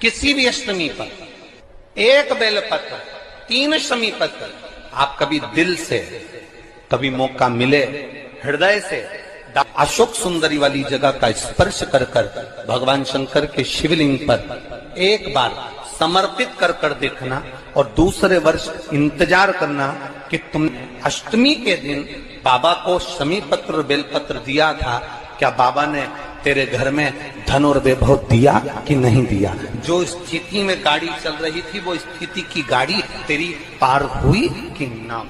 किसी भी अष्टमी पर एक बेलपत्र, 3 शमी पत्र, आप कभी दिल से, कभी मौका मिले हृदय से अशोक सुंदरी वाली जगह का स्पर्श कर कर भगवान शंकर के शिवलिंग पर एक बार समर्पित कर कर देखना और दूसरे वर्ष इंतजार करना कि तुम अष्टमी के दिन बाबा को शमी पत्र और बेलपत्र दिया था, क्या बाबा ने तेरे घर में धन और वैभव दिया कि नहीं दिया। जो स्थिति में गाड़ी चल रही थी वो स्थिति की गाड़ी तेरी पार हुई कि ना।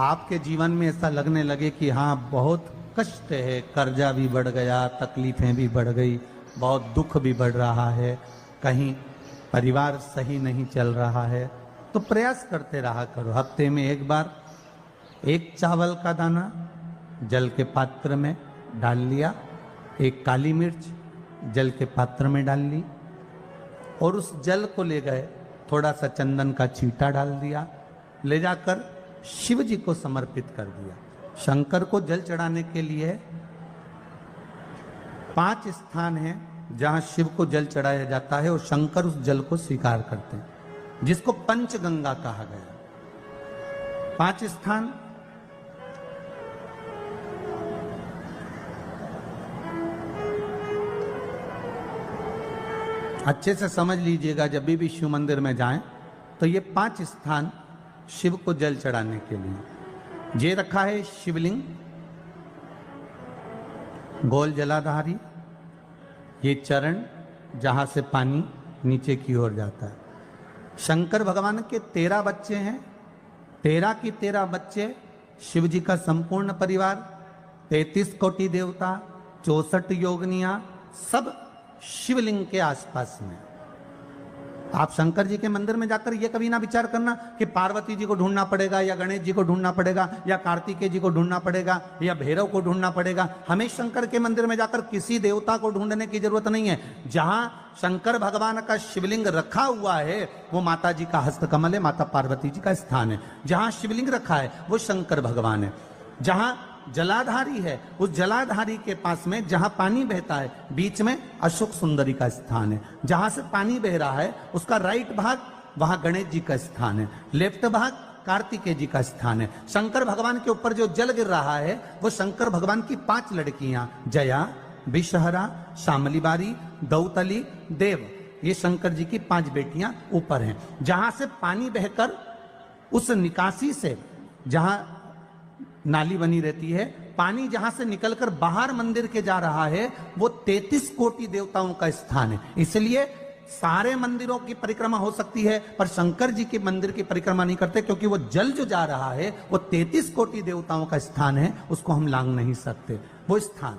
आपके जीवन में ऐसा लगने लगे कि हाँ बहुत कष्ट है, कर्जा भी बढ़ गया, तकलीफें भी बढ़ गई, बहुत दुख भी बढ़ रहा है, कहीं परिवार सही नहीं चल रहा है, तो प्रयास करते रहा करो। हफ्ते में एक बार एक चावल का दाना जल के पात्र में डाल लिया, एक काली मिर्च जल के पात्र में डाल ली और उस जल को ले गए, थोड़ा सा चंदन का छींटा डाल दिया, ले जाकर शिव जी को समर्पित कर दिया। शंकर को जल चढ़ाने के लिए 5 स्थान हैं जहां शिव को जल चढ़ाया जाता है और शंकर उस जल को स्वीकार करते हैं, जिसको पंचगंगा कहा गया। 5 स्थान अच्छे से समझ लीजिएगा, जब भी शिव मंदिर में जाएं तो ये 5 स्थान शिव को जल चढ़ाने के लिए ये रखा है। शिवलिंग, गोल जलाधारी, ये चरण जहां से पानी नीचे की ओर जाता है। शंकर भगवान के 13 बच्चे हैं, 13 की 13 बच्चे, शिव जी का संपूर्ण परिवार, 33 कोटि देवता, 64 योगनियां, सब शिवलिंग के आसपास में। आप शंकर जी के मंदिर में जाकर यह कभी ना विचार करना कि पार्वती जी को ढूंढना पड़ेगा या गणेश जी को ढूंढना पड़ेगा या कार्तिकेय जी को ढूंढना पड़ेगा या भैरव को ढूंढना पड़ेगा। हमें शंकर के मंदिर में जाकर किसी देवता को ढूंढने की जरूरत नहीं है। जहां शंकर भगवान का शिवलिंग रखा हुआ है वो माता जी का हस्तकमल है, माता पार्वती जी का स्थान है। जहां शिवलिंग रखा है वो शंकर भगवान है। जहां जलाधारी है उस जलाधारी के पास में जहां पानी बहता है बीच में अशोक सुंदरी का स्थान है। जहां से पानी बह रहा है उसका राइट भाग, वहां गणेश जी का स्थान है, लेफ्ट भाग कार्तिकेय जी का स्थान है। शंकर भगवान के ऊपर जो जल गिर रहा है वो शंकर भगवान की 5 लड़कियां, जया, विषहरा, शामलीबारी, दौतली, देव, ये शंकर जी की 5 बेटियां ऊपर हैं। जहां से पानी बहकर उस निकासी से, जहां नाली बनी रहती है, पानी जहां से निकलकर बाहर मंदिर के जा रहा है वो 33 कोटि देवताओं का स्थान है। इसलिए सारे मंदिरों की परिक्रमा हो सकती है पर शंकर जी के मंदिर की परिक्रमा नहीं करते, क्योंकि वो जल जो जा रहा है वो 33 कोटि देवताओं का स्थान है, उसको हम लांग नहीं सकते। वो स्थान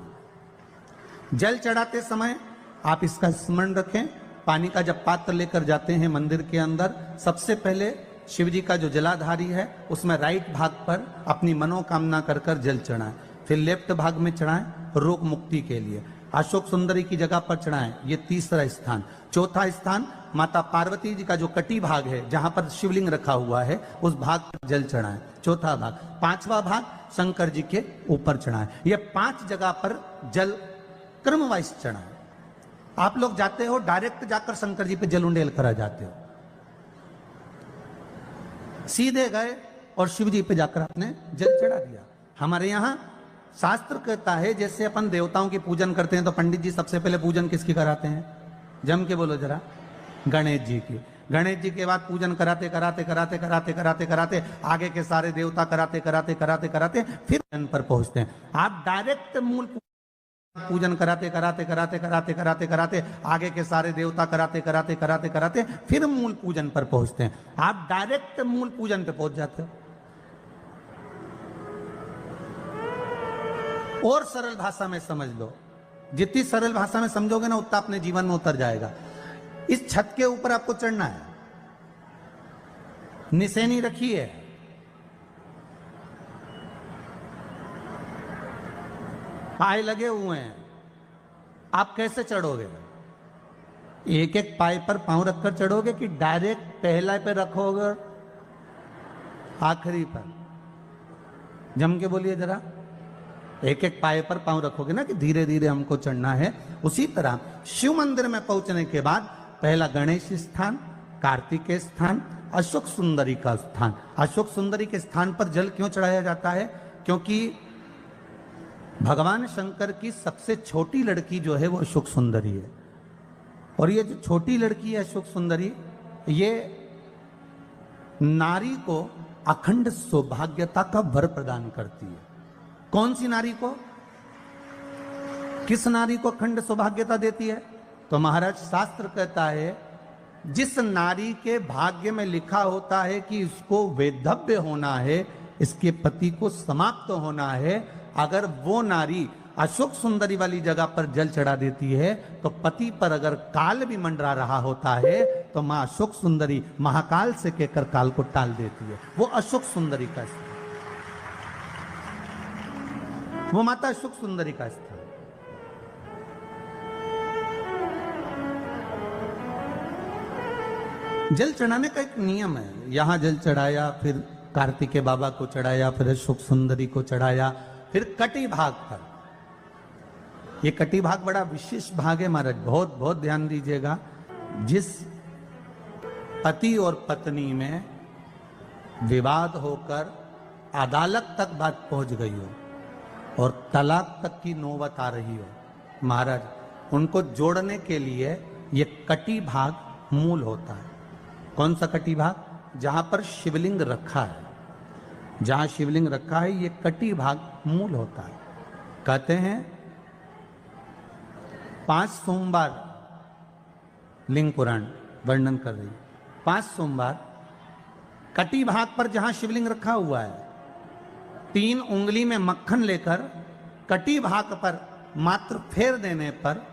जल चढ़ाते समय आप इसका स्मरण रखें। पानी का जब पात्र लेकर जाते हैं मंदिर के अंदर, सबसे पहले शिव जी का जो जलाधारी है उसमें राइट भाग पर अपनी मनोकामना कर कर जल चढ़ाएं, फिर लेफ्ट भाग में चढ़ाएं रोग मुक्ति के लिए, अशोक सुंदरी की जगह पर चढ़ाएं, ये 3रा स्थान। 4था स्थान माता पार्वती जी का जो कटी भाग है जहां पर शिवलिंग रखा हुआ है उस भाग पर जल चढ़ाएं, 4था भाग। 5वां भाग शंकर जी के ऊपर चढ़ाएं। ये 5 जगह पर जल क्रम वाइज चढ़ाएं। आप लोग जाते हो डायरेक्ट जाकर शंकर जी पे जल उंडेल करा जाते हो, सीधे गए और शिव जी पे जाकर आपने जल चढ़ा दिया। हमारे यहाँ शास्त्र कहता है जैसे अपन देवताओं की पूजन करते हैं तो पंडित जी सबसे पहले पूजन किसकी कराते हैं? जम के बोलो जरा, गणेश जी की। गणेश जी के बाद पूजन कराते कराते कराते कराते कराते कराते आगे के सारे देवता कराते कराते कराते कराते फिर जन पर पहुंचते हैं। आप डायरेक्ट मूल पूजन कराते कराते कराते कराते कराते कराते आगे के सारे देवता कराते कराते कराते कराते फिर मूल पूजन पर पहुंचते हैं। आप डायरेक्ट मूल पूजन पे पहुंच जाते हो। और सरल भाषा में समझ लो, जितनी सरल भाषा में समझोगे ना उतना अपने जीवन में उतर जाएगा। इस छत के ऊपर आपको चढ़ना है, निशानी रखी है, पाए लगे हुए हैं, आप कैसे चढ़ोगे? एक एक पाए पर पांव रखकर चढ़ोगे कि डायरेक्ट पहला पे रखोगे आखिरी पर? जम के बोलिए जरा, एक एक पाए पर पांव रखोगे ना कि धीरे धीरे हमको चढ़ना है। उसी तरह शिव मंदिर में पहुंचने के बाद पहला गणेश स्थान, कार्तिकेय स्थान, अशोक सुंदरी का स्थान। अशोक सुंदरी के स्थान पर जल क्यों चढ़ाया जाता है? क्योंकि भगवान शंकर की सबसे छोटी लड़की जो है वो अशोक सुंदरी है, और ये जो छोटी लड़की है अशोक सुंदरी, ये नारी को अखंड सौभाग्यता का वर प्रदान करती है। कौन सी नारी को? किस नारी को अखंड सौभाग्यता देती है? तो महाराज शास्त्र कहता है जिस नारी के भाग्य में लिखा होता है कि इसको वैधव्य होना है, इसके पति को समाप्त होना है, अगर वो नारी अशोक सुंदरी वाली जगह पर जल चढ़ा देती है तो पति पर अगर काल भी मंडरा रहा होता है तो मां अशोक सुंदरी महाकाल से कहकर काल को टाल देती है। वो अशोक सुंदरी का स्थान, वो माता अशोक सुंदरी का स्थान। जल चढ़ाने का एक नियम है। यहां जल चढ़ाया, फिर कार्तिकेय बाबा को चढ़ाया, फिर अशोक सुंदरी को चढ़ाया, फिर कटी भाग पर। ये कटी भाग बड़ा विशेष भाग है महाराज, बहुत बहुत ध्यान दीजिएगा। जिस पति और पत्नी में विवाद होकर अदालत तक बात पहुंच गई हो और तलाक तक की नौबत आ रही हो, महाराज उनको जोड़ने के लिए ये कटी भाग मूल होता है। कौन सा कटी भाग? जहां पर शिवलिंग रखा है, जहां शिवलिंग रखा है ये कटी भाग मूल होता है। कहते हैं 5 सोमवार, लिंग पुराण वर्णन कर रही, 5 सोमवार कटी भाग पर जहां शिवलिंग रखा हुआ है, 3 उंगली में मक्खन लेकर कटी भाग पर मात्र फेर देने पर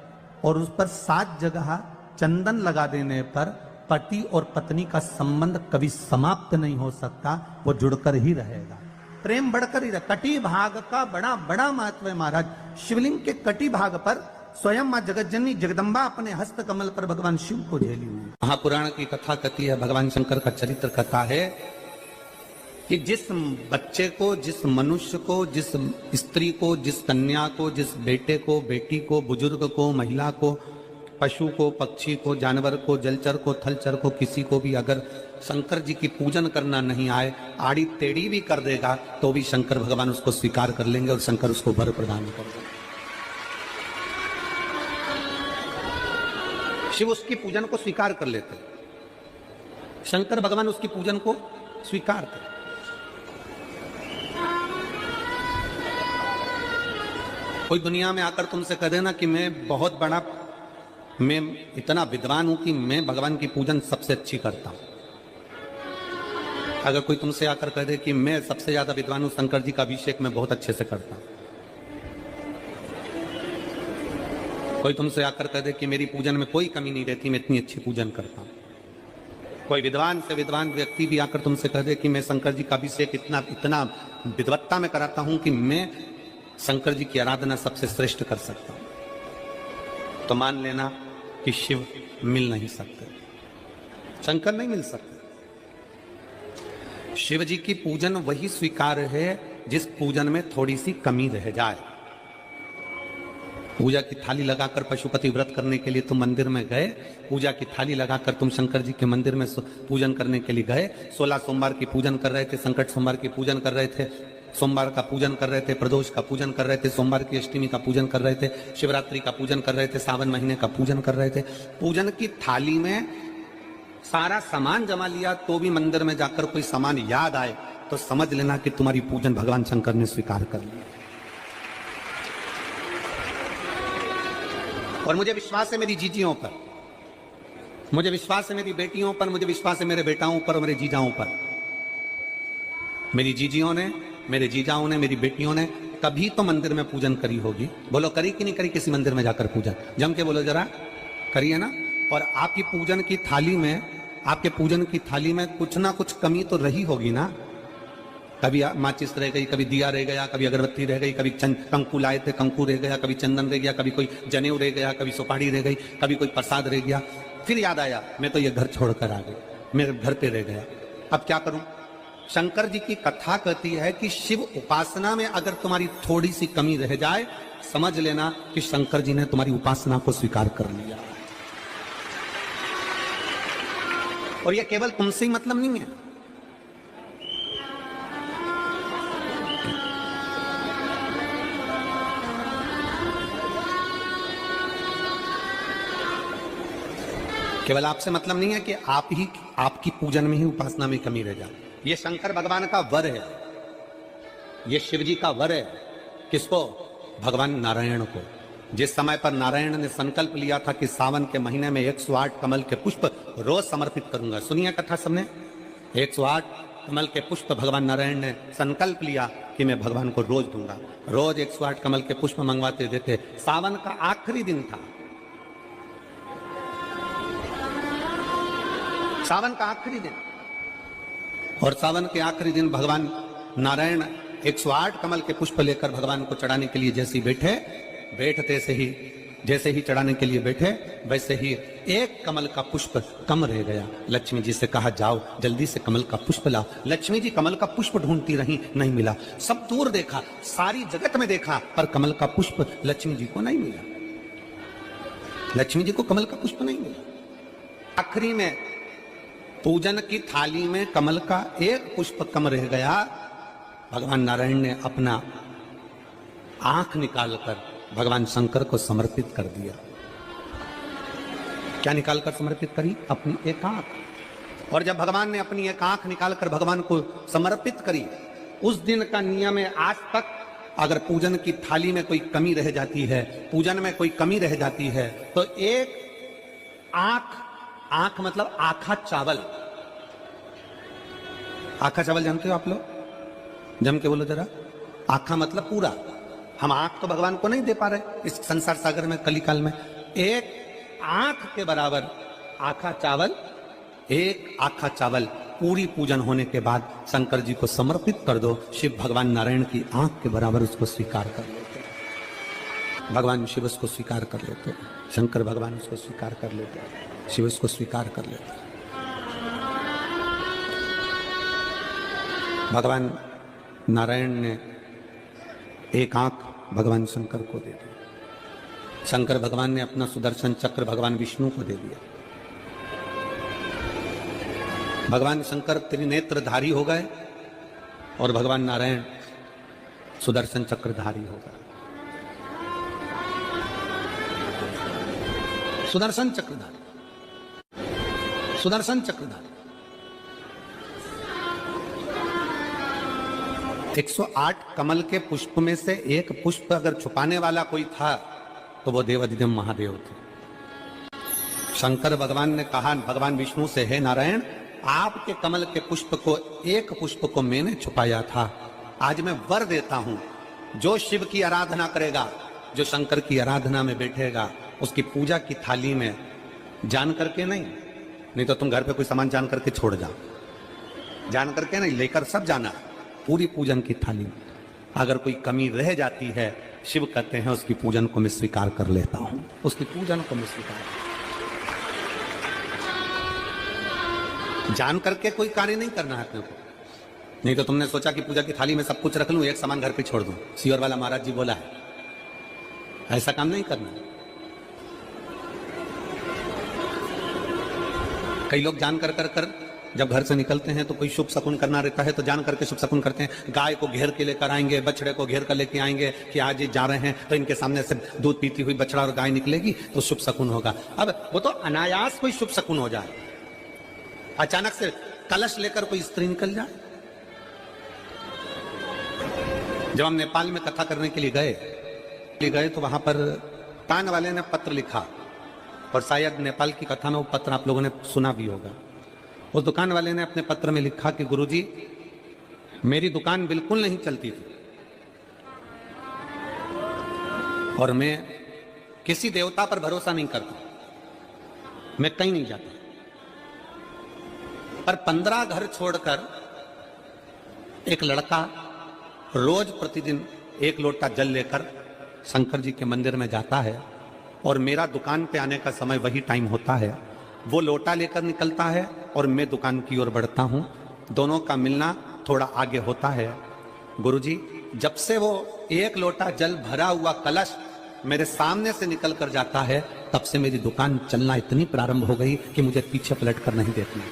और उस पर 7 जगह चंदन लगा देने पर पति और पत्नी का संबंध कभी समाप्त नहीं हो सकता, वो जुड़कर ही रहेगा, प्रेम बढ़कर ही रहेगा। कटी भाग का बड़ा बड़ा महत्व है महाराज। शिवलिंग के कटी भाग पर स्वयं मां जगतजननी जगदम्बा अपने हस्त कमल पर भगवान शिव को झेली हुई। महापुराण की कथा कहती है, भगवान शंकर का चरित्र कथा है कि जिस बच्चे को, जिस मनुष्य को, जिस स्त्री को, जिस कन्या को, जिस बेटे को, बेटी को, बुजुर्ग को, महिला को, पशु को, पक्षी को, जानवर को, जलचर को, थलचर को, किसी को भी अगर शंकर जी की पूजन करना नहीं आए, आड़ी टेढ़ी भी कर देगा तो भी शंकर भगवान उसको स्वीकार कर लेंगे और शंकर उसको वर प्रदान कर देंगे। शिव उसकी पूजन को स्वीकार कर लेते, शंकर भगवान उसकी पूजन को स्वीकार करते। कोई दुनिया में आकर तुमसे कह देना कि मैं इतना विद्वान हूं कि मैं भगवान की पूजन सबसे अच्छी करता हूं। अगर कोई तुमसे आकर कह दे कि मैं सबसे ज्यादा विद्वान हूं, शंकर जी का अभिषेक मैं बहुत अच्छे से करता हूं। कोई तुमसे आकर कह दे कि मेरी पूजन में कोई कमी नहीं रहती, मैं इतनी अच्छी पूजन करता हूं। कोई विद्वान से विद्वान व्यक्ति भी आकर तुमसे कह दे कि मैं शंकर जी का अभिषेक इतना विद्वत्ता में कराता हूं कि मैं शंकर जी की आराधना सबसे श्रेष्ठ कर सकता हूं, तो मान लेना कि शिव मिल नहीं सकते, शंकर नहीं मिल सकते। शिव जी की पूजन वही स्वीकार है जिस पूजन में थोड़ी सी कमी रह जाए। पूजा की थाली लगाकर पशुपति व्रत करने के लिए तुम मंदिर में गए, पूजा की थाली लगाकर तुम शंकर जी के मंदिर में पूजन करने के लिए गए, 16 सोमवार की पूजन कर रहे थे, संकट सोमवार की पूजन कर रहे थे, सोमवार का पूजन कर रहे थे, प्रदोष का पूजन कर रहे थे, सोमवार की अष्टमी का पूजन कर रहे थे, शिवरात्रि का पूजन कर रहे थे, सावन महीने का पूजन कर रहे थे। पूजन की थाली में सारा सामान जमा लिया तो भी मंदिर में जाकर कोई सामान याद आए तो समझ लेना कि तुम्हारी पूजन भगवान शंकर ने स्वीकार कर लिया। और मुझे विश्वास है मेरी जीजियों पर, मुझे विश्वास है मेरी बेटियों पर, मुझे विश्वास है मेरे बेटाओं पर, मेरे जीजाओं पर। मेरी जीजियों ने, मेरे जीजाओं ने, मेरी बेटियों ने कभी तो मंदिर में पूजन करी होगी। बोलो करी कि नहीं करी किसी मंदिर में जाकर पूजन? जम के बोलो जरा, करी है ना? और आपकी पूजन की थाली में, आपके पूजन की थाली में कुछ ना कुछ कमी तो रही होगी ना। कभी माचिस रह गई, कभी दिया रह गया, कभी अगरबत्ती रह गई, कभी कंकु लाए थे कंकु रह गया, कभी चंदन रह गया, कभी कोई जनेऊ रह गया, कभी सुपारी रह गई, कभी कोई प्रसाद रह गया। फिर याद आया मैं तो ये घर छोड़कर आ गई, मेरे घर पे रह गया, अब क्या करूं? शंकर जी की कथा कहती है कि शिव उपासना में अगर तुम्हारी थोड़ी सी कमी रह जाए, समझ लेना कि शंकर जी ने तुम्हारी उपासना को स्वीकार कर लिया। और ये केवल तुमसे ही मतलब नहीं है, केवल आपसे मतलब नहीं है कि आपकी पूजन में ही, उपासना में कमी रह जाए। ये शंकर भगवान का वर है, ये शिव जी का वर है। किसको? भगवान नारायण को। जिस समय पर नारायण ने संकल्प लिया था कि सावन के महीने में 108 कमल के पुष्प रोज समर्पित करूंगा, सुनिए कथा सबने, 108 कमल के पुष्प भगवान नारायण ने संकल्प लिया कि मैं भगवान को रोज दूंगा। रोज 108 कमल के पुष्प मंगवाते देते। सावन का आखिरी दिन था, सावन का आखिरी दिन, और सावन के आखिरी दिन भगवान नारायण 108 कमल के पुष्प लेकर भगवान को चढ़ाने के लिए जैसे ही बैठते से ही, जैसे ही चढ़ाने के लिए बैठे, वैसे ही एक कमल का पुष्प कम रह गया। लक्ष्मी जी से कहा जाओ जल्दी से कमल का पुष्प लाओ। लक्ष्मी जी कमल का पुष्प ढूंढती रही, नहीं मिला। सब दूर देखा, सारी जगत में देखा, पर कमल का पुष्प लक्ष्मी जी को नहीं मिला। लक्ष्मी जी को कमल का पुष्प नहीं मिला। आखिरी में पूजन की थाली में कमल का एक पुष्प कम रह गया। भगवान नारायण ने अपना आंख निकालकर भगवान शंकर को समर्पित कर दिया। क्या निकालकर समर्पित करी? अपनी एक आंख। और जब भगवान ने अपनी एक आंख निकालकर भगवान को समर्पित करी, उस दिन का नियम है, आज तक अगर पूजन की थाली में कोई कमी रह जाती है, पूजन में कोई कमी रह जाती है, तो एक आंख मतलब आखा चावल। आखा चावल जानते हो आप लोग? जम के बोलो जरा। आखा मतलब पूरा। हम आंख तो भगवान को नहीं दे पा रहे इस संसार सागर में, कलिकाल में। एक आंख के बराबर आखा चावल, एक आखा चावल पूरी पूजन होने के बाद शंकर जी को समर्पित कर दो। शिव भगवान नारायण की आंख के बराबर उसको स्वीकार कर लेते। भगवान शिव उसको स्वीकार कर लेते, शंकर भगवान उसको स्वीकार कर लेते, शिव उसको स्वीकार कर लेते। भगवान नारायण ने एक आंख भगवान शंकर को दे दी। शंकर भगवान ने अपना सुदर्शन चक्र भगवान विष्णु को दे दिया। भगवान शंकर त्रिनेत्रधारी हो गए और भगवान नारायण सुदर्शन चक्रधारी हो गए। सुदर्शन चक्रधारी, सुदर्शन चक्रधारी। 108 कमल के पुष्प में से एक पुष्प अगर छुपाने वाला कोई था तो वो देवाधिदेव महादेव थे। शंकर भगवान ने कहा भगवान विष्णु से, हे नारायण, आपके कमल के पुष्प को, एक पुष्प को मैंने छुपाया था। आज मैं वर देता हूं, जो शिव की आराधना करेगा, जो शंकर की आराधना में बैठेगा, उसकी पूजा की थाली में जान करके नहीं तो तुम घर पे कोई सामान जान करके छोड़ जाओ, जान करके नहीं, लेकर सब जाना। पूरी पूजन की थाली में अगर कोई कमी रह जाती है, शिव कहते हैं उसकी पूजन को मैं स्वीकार कर लेता हूं, उसकी पूजन को मैं स्वीकार। जान करके कोई कार्य नहीं करना है अपने को। नहीं तो तुमने सोचा कि पूजा की थाली में सब कुछ रख लूं, एक सामान घर पे छोड़ दूं। सियोर वाला महाराज जी बोला है, ऐसा काम नहीं करना। कई लोग जान कर जब घर से निकलते हैं तो कोई शुभ शकुन करना रहता है तो जान करके शुभ शकुन करते हैं। गाय को घेर के लेकर आएंगे, बछड़े को घेर कर लेके आएंगे कि आज ये जा रहे हैं तो इनके सामने से दूध पीती हुई बछड़ा और गाय निकलेगी तो शुभ शकुन होगा। अब वो तो अनायास कोई शुभ शकुन हो जाए, अचानक से कलश लेकर कोई स्त्री निकल जाए। जब हम नेपाल में कथा करने के लिए गए तो वहां पर कान वाले ने पत्र लिखा, और शायद नेपाल की कथा में वो पत्र आप लोगों ने सुना भी होगा। उस दुकान वाले ने अपने पत्र में लिखा कि गुरुजी, मेरी दुकान बिल्कुल नहीं चलती थी और मैं किसी देवता पर भरोसा नहीं करता, मैं कहीं नहीं जाता, पर 15 घर छोड़कर एक लड़का रोज प्रतिदिन 1 लोटा जल लेकर शंकर जी के मंदिर में जाता है और मेरा दुकान पे आने का समय वही टाइम होता है। वो लोटा लेकर निकलता है और मैं दुकान की ओर बढ़ता हूं, दोनों का मिलना थोड़ा आगे होता है। गुरुजी, जब से वो 1 लोटा जल भरा हुआ कलश मेरे सामने से निकल कर जाता है, तब से मेरी दुकान चलना इतनी प्रारंभ हो गई कि मुझे पीछे पलट कर नहीं देखना।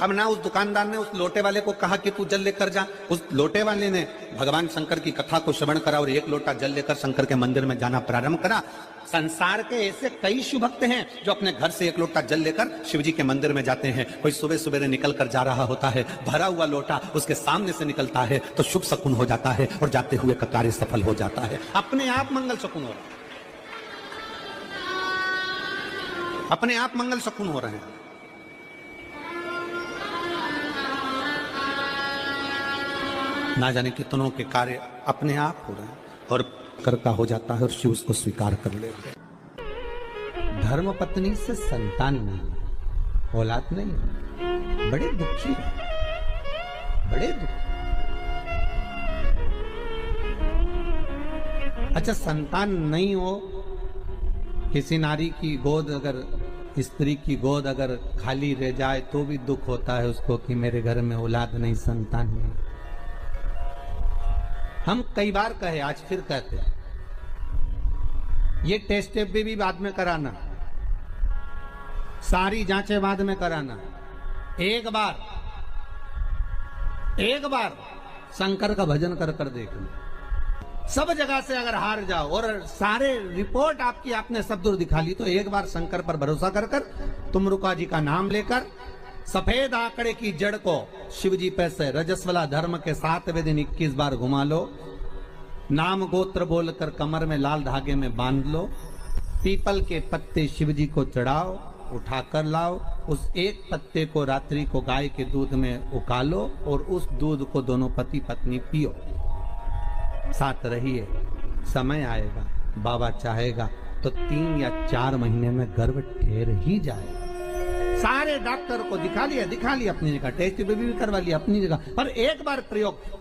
अब ना उस दुकानदार ने उस लोटे वाले को कहा कि तू जल लेकर जा, उस लोटे वाले ने भगवान शंकर की कथा को श्रवण करा और एक लोटा जल लेकर शंकर के मंदिर में जाना प्रारंभ करा। संसार के ऐसे कई शिव भक्त हैं जो अपने घर से एक लोटा जल लेकर शिव जी के मंदिर में जाते हैं। कोई सुबह सुबह निकल कर जा रहा होता है, भरा हुआ लोटा उसके सामने से निकलता है तो शुभ शकुन हो जाता है और जाते हुए का कार्य सफल हो जाता है। अपने आप मंगल शकुन हो रहा है, अपने आप मंगल शकुन हो रहे हैं। ना जाने कितनों के कार्य अपने आप हो रहे हैं और कर का हो जाता है और शिव उसको स्वीकार कर लेते हैं। धर्म पत्नी से संतान नहीं, औलाद नहीं, बड़े दुखी है, बड़े दुखी। अच्छा, संतान नहीं हो, किसी नारी की गोद अगर, स्त्री की गोद अगर खाली रह जाए तो भी दुख होता है उसको कि मेरे घर में औलाद नहीं, संतान नहीं। हम कई बार कहे, आज फिर कहते हैं, ये टेस्ट भी बाद में कराना, सारी जांचें बाद में कराना। एक बार शंकर का भजन कर कर देखना। सब जगह से अगर हार जाओ और सारे रिपोर्ट आपकी आपने सब दूर दिखा ली तो एक बार शंकर पर भरोसा कर कर तुमरुका जी का नाम लेकर सफेद आंकड़े की जड़ को शिव जी पे से रजस्वला धर्म के 7वें दिन 21 बार घुमा लो। नाम गोत्र बोलकर कमर में लाल धागे में बांध लो। पीपल के पत्ते शिव जी को चढ़ाओ, उठाकर लाओ। उस एक पत्ते को रात्रि को गाय के दूध में उकालो और उस दूध को दोनों पति पत्नी पियो। साथ रहिए, समय आएगा, बाबा चाहेगा तो 3 या 4 महीने में गर्भ ठहर ही जाएगा। सारे डॉक्टर को दिखा लिया अपनी जगह, टेस्ट भी करवा लिया अपनी जगह, पर एक बार प्रयोग